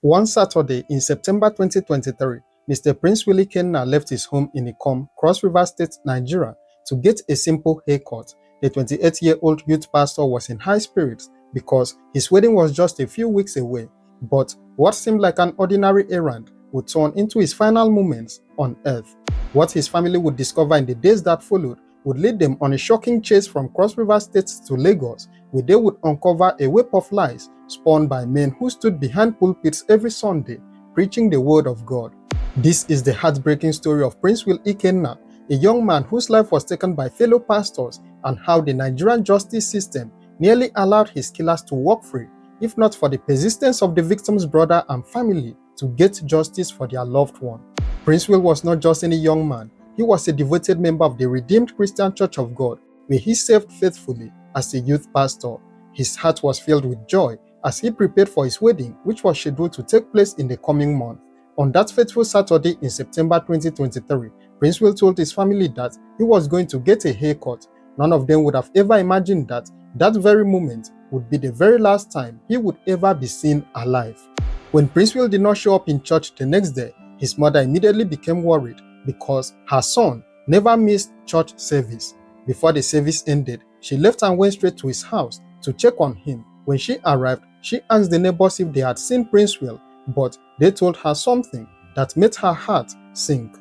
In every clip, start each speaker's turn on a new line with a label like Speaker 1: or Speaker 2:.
Speaker 1: One Saturday in September 2023, Mr. Princewill Ikenna left his home in Ikom, Cross River State, Nigeria, to get a simple haircut. The 28-year-old youth pastor was in high spirits because his wedding was just a few weeks away. But what seemed like an ordinary errand would turn into his final moments on earth. What his family would discover in the days that followed would lead them on a shocking chase from Cross River State to Lagos, where they would uncover a web of lies spun by men who stood behind pulpits every Sunday, preaching the word of God. This is the heartbreaking story of Princewill Ikenna, a young man whose life was taken by fellow pastors, and how the Nigerian justice system nearly allowed his killers to walk free, if not for the persistence of the victim's brother and family to get justice for their loved one. Princewill was not just any young man, he was a devoted member of the Redeemed Christian Church of God, where he served faithfully as a youth pastor. His heart was filled with joy as he prepared for his wedding, which was scheduled to take place in the coming month. On that fateful Saturday in September 2023, Princewill told his family that he was going to get a haircut. None of them would have ever imagined that that very moment would be the very last time he would ever be seen alive. When Princewill did not show up in church the next day, his mother immediately became worried because her son never missed church service. Before the service ended, she left and went straight to his house to check on him. When she arrived, she asked the neighbors if they had seen Princewill, but they told her something that made her heart sink.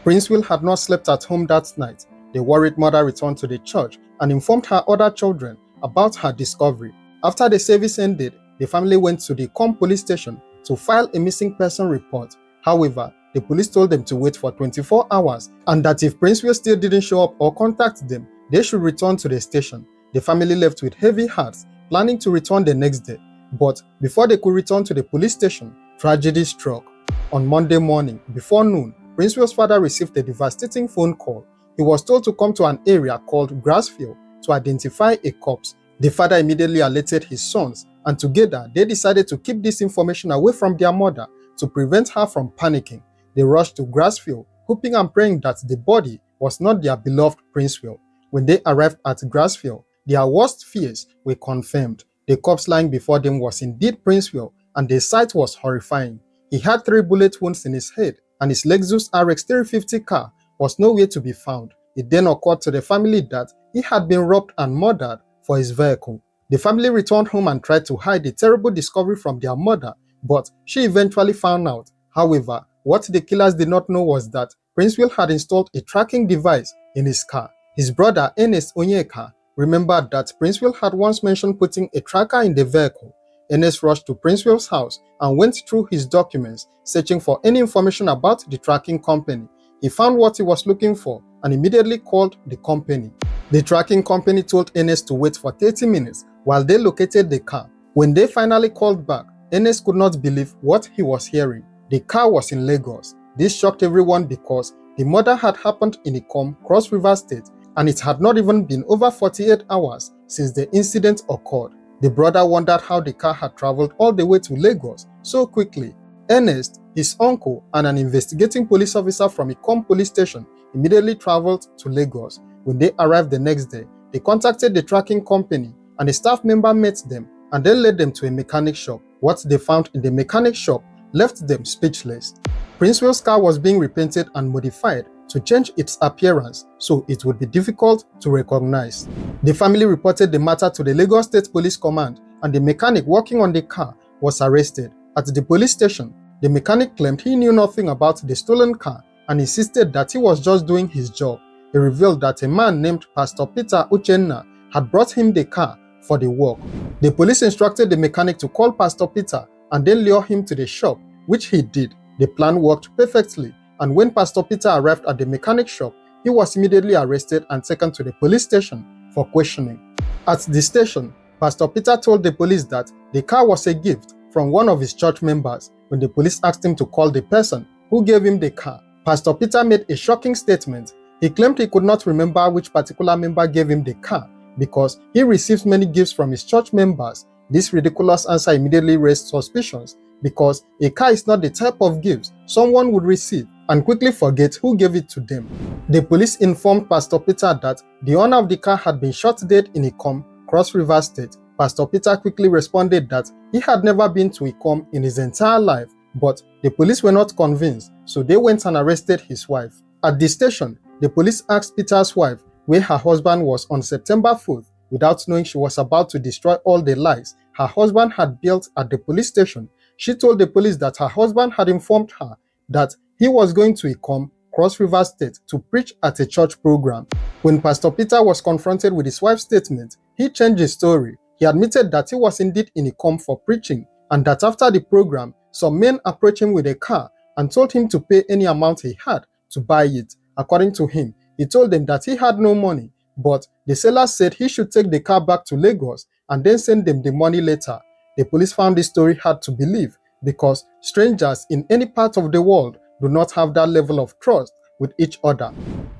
Speaker 1: Princewill had not slept at home that night. The worried mother returned to the church and informed her other children about her discovery. After the service ended, the family went to the Ikom police station to file a missing person report. However, the police told them to wait for 24 hours and that if Princewill still didn't show up or contact them, they should return to the station. The family left with heavy hearts, planning to return the next day. But before they could return to the police station, tragedy struck. On Monday morning, before noon, Princewill's father received a devastating phone call. He was told to come to an area called Grassfield to identify a corpse. The father immediately alerted his sons, and together they decided to keep this information away from their mother to prevent her from panicking. They rushed to Grassfield, hoping and praying that the body was not their beloved Princewill. When they arrived at Grassfield, their worst fears were confirmed. The corpse lying before them was indeed Princewill, and the sight was horrifying. He had 3 bullet wounds in his head, and his Lexus RX 350 car was nowhere to be found. It then occurred to the family that he had been robbed and murdered for his vehicle. The family returned home and tried to hide the terrible discovery from their mother, but she eventually found out. However, what the killers did not know was that Princewill had installed a tracking device in his car. His brother Ernest Onyeka remembered that Princewill had once mentioned putting a tracker in the vehicle. Ernest rushed to Princewill's house and went through his documents, searching for any information about the tracking company. He found what he was looking for and immediately called the company. The tracking company told Ernest to wait for 30 minutes while they located the car. When they finally called back, Ernest could not believe what he was hearing. The car was in Lagos. This shocked everyone because the murder had happened in Ikom, Cross River State, and it had not even been over 48 hours since the incident occurred. The brother wondered how the car had traveled all the way to Lagos so quickly. Ernest, his uncle, and an investigating police officer from Ikom police station immediately traveled to Lagos. When they arrived the next day, they contacted the tracking company, and a staff member met them and then led them to a mechanic shop. What they found in the mechanic shop left them speechless. Princewill's car was being repainted and modified to change its appearance so it would be difficult to recognize. The family reported the matter to the Lagos State Police Command, and the mechanic working on the car was arrested. At the police station, the mechanic claimed he knew nothing about the stolen car and insisted that he was just doing his job. He revealed that a man named Pastor Peter Uchenna had brought him the car for the work. The police instructed the mechanic to call Pastor Peter and then lure him to the shop, which he did. The plan worked perfectly, and when Pastor Peter arrived at the mechanic shop, he was immediately arrested and taken to the police station for questioning. At the station, Pastor Peter told the police that the car was a gift from one of his church members. When the police asked him to call the person who gave him the car, Pastor Peter made a shocking statement. He claimed he could not remember which particular member gave him the car because he received many gifts from his church members. This ridiculous answer immediately raised suspicions because a car is not the type of gifts someone would receive and quickly forget who gave it to them. The police informed Pastor Peter that the owner of the car had been shot dead in Ikom, Cross River State. Pastor Peter quickly responded that he had never been to Ikom in his entire life, but the police were not convinced, so they went and arrested his wife. At the station, the police asked Peter's wife where her husband was on September 4th, without knowing she was about to destroy all the lies her husband had built at the police station. She told the police that her husband had informed her that he was going to Ikom, Cross River State, to preach at a church program. When Pastor Peter was confronted with his wife's statement, he changed his story. He admitted that he was indeed in Ikom for preaching, and that after the program, some men approached him with a car and told him to pay any amount he had to buy it. According to him, he told them that he had no money, but the sellers said he should take the car back to Lagos and then send them the money later. The police found this story hard to believe because strangers in any part of the world do not have that level of trust with each other.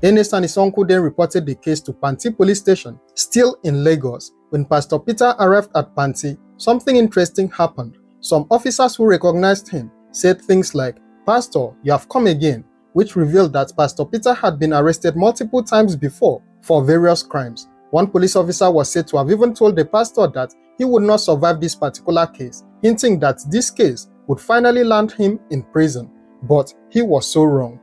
Speaker 1: Ernest and his uncle then reported the case to Panti police station, still in Lagos. When Pastor Peter arrived at Panti, something interesting happened. Some officers who recognized him said things like, "Pastor, you have come again," which revealed that Pastor Peter had been arrested multiple times before for various crimes. One police officer was said to have even told the pastor that he would not survive this particular case, hinting that this case would finally land him in prison. But he was so wrong.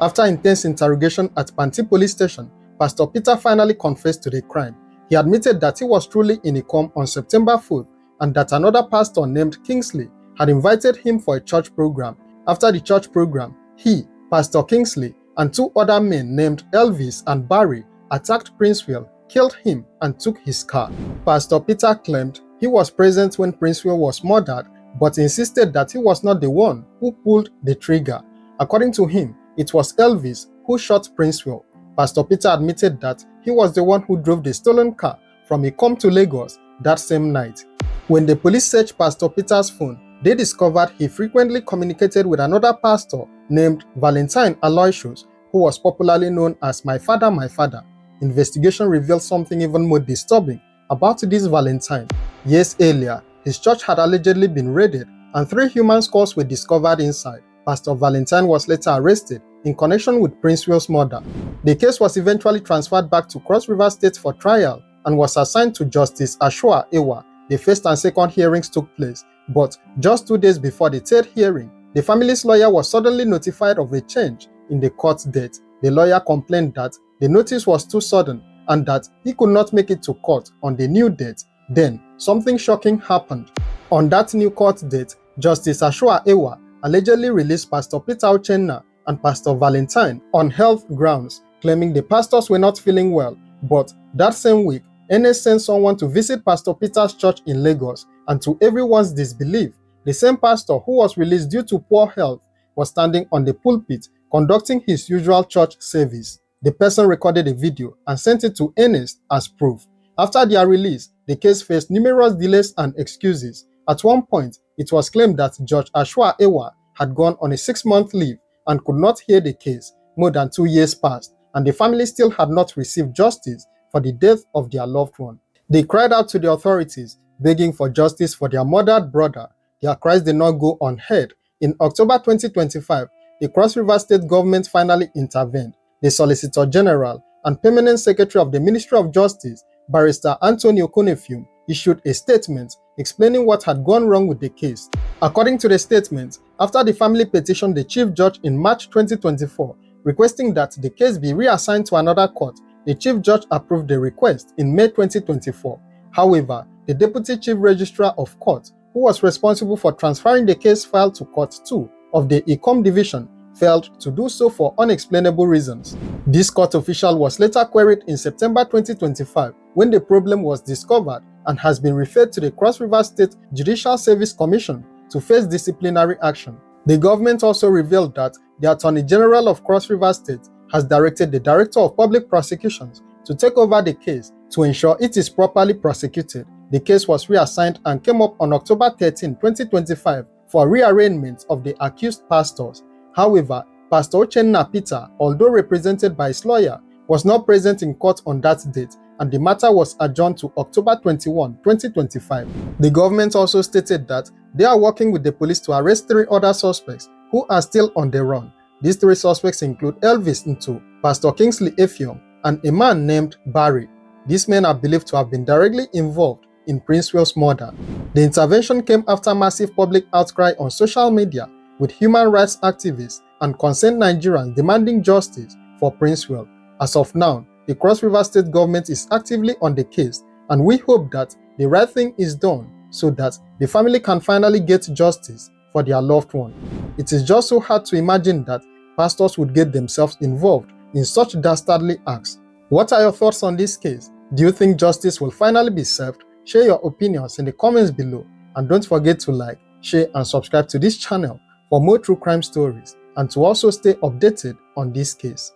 Speaker 1: After intense interrogation at Panti police station, Pastor Peter finally confessed to the crime. He admitted that he was truly in Ikom on September 4th and that another pastor named Kingsley had invited him for a church program. After the church program, he, Pastor Kingsley, and two other men named Elvis and Barry attacked Princewill, killed him, and took his car. Pastor Peter claimed he was present when Princewill was murdered, but insisted that he was not the one who pulled the trigger. According to him, it was Elvis who shot Princewill. Pastor Peter admitted that he was the one who drove the stolen car from Ikom to Lagos that same night. When the police searched Pastor Peter's phone, they discovered he frequently communicated with another pastor named Valentine Aloysius, who was popularly known as My Father, My Father. Investigation revealed something even more disturbing about this Valentine. Years earlier, his church had allegedly been raided and 3 human skulls were discovered inside. Pastor Valentine was later arrested in connection with Princewill's murder. The case was eventually transferred back to Cross River State for trial and was assigned to Justice Ashua Ewa. The first and second hearings took place, but just 2 days before the third hearing, the family's lawyer was suddenly notified of a change in the court date. The lawyer complained that the notice was too sudden and that he could not make it to court on the new date. Then, something shocking happened. On that new court date, Justice Ashua Ewa allegedly released Pastor Peter Ikenna and Pastor Valentine on health grounds, claiming the pastors were not feeling well. But that same week, Ernest sent someone to visit Pastor Peter's church in Lagos, and to everyone's disbelief, the same pastor who was released due to poor health was standing on the pulpit conducting his usual church service. The person recorded a video and sent it to Ernest as proof. After their release, the case faced numerous delays and excuses. At one point, it was claimed that Judge Ashua Ewa had gone on a 6-month leave and could not hear the case. More than 2 years passed, and the family still had not received justice for the death of their loved one. They cried out to the authorities, begging for justice for their murdered brother. Their cries did not go unheard. In October 2025, the Cross River State government finally intervened. The Solicitor General and Permanent Secretary of the Ministry of Justice, Barrister Antonio Konefium, issued a statement explaining what had gone wrong with the case. According to the statement, after the family petitioned the Chief Judge in March 2024, requesting that the case be reassigned to another court, the Chief Judge approved the request in May 2024. However, the Deputy Chief Registrar of Court, who was responsible for transferring the case file to Court 2 of the Ikom Division, failed to do so for unexplainable reasons. This court official was later queried in September 2025 when the problem was discovered and has been referred to the Cross River State Judicial Service Commission to face disciplinary action. The government also revealed that the Attorney General of Cross River State has directed the Director of Public Prosecutions to take over the case to ensure it is properly prosecuted. The case was reassigned and came up on October 13, 2025 for rearrangement of the accused pastors. However, Pastor Ikenna Peter, although represented by his lawyer, was not present in court on that date, and the matter was adjourned to October 21, 2025. The government also stated that they are working with the police to arrest 3 other suspects who are still on the run. These 3 suspects include Elvis Nto, Pastor Kingsley Effiong, and a man named Barry. These men are believed to have been directly involved in Princewill's murder. The intervention came after massive public outcry on social media, with human rights activists and concerned Nigerians demanding justice for Princewill. As of now, the Cross River State government is actively on the case, and we hope that the right thing is done so that the family can finally get justice for their loved one. It is just so hard to imagine that pastors would get themselves involved in such dastardly acts. What are your thoughts on this case? Do you think justice will finally be served? Share your opinions in the comments below, and don't forget to like, share and subscribe to this channel for more true crime stories and to also stay updated on this case.